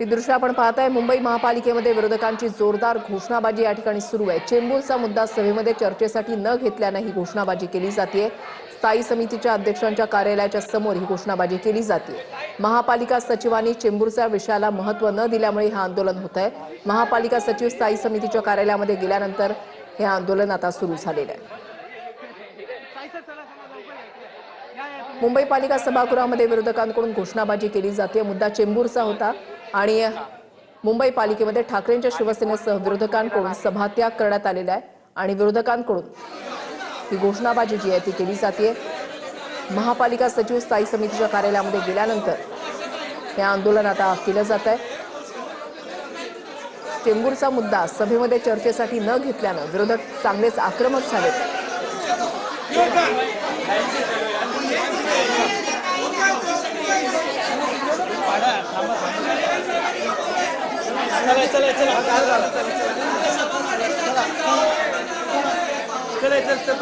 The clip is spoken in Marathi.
ही दृश्य आपण पाहताय। मुंबई महापालिकेमध्ये विरोधकांची जोरदार घोषणाबाजी या ठिकाणी सुरू आहे। चेंबूरचा मुद्दा सभेमध्ये चर्चेसाठी न घेतल्याने ही घोषणाबाजी केली जाते। स्थायी समितीच्या अध्यक्षांच्या कार्यालयाच्या समोर ही घोषणाबाजी केली जाते। महापालिका सचिवांनी चेंबूरच्या विषयाला महत्त्व न दिल्यामुळे हे आंदोलन होत आहे। महापालिका सचिव स्थायी समितीच्या कार्यालयामध्ये गेल्यानंतर हे आंदोलन आता सुरू झालेलं आहे। मुंबई पालिका सभागृहामध्ये विरोधकांकडून घोषणाबाजी केली जाते। मुद्दा चेंबूरचा होता आणि मुंबई पालिकेमध्ये ठाकरेंच्या शिवसेनेसह विरोधकांकडून सभात्याग करण्यात आलेला आहे आणि विरोधकांकडून ही घोषणाबाजी जी आहे ती केली जाते। महापालिका सचिव स्थायी समितीच्या कार्यालयामध्ये गेल्यानंतर हे आंदोलन आता केलं जात आहे। चेंबूरचा मुद्दा सभेमध्ये चर्चेसाठी न घेतल्याने विरोधक चांगलेच आक्रमक झाले। चला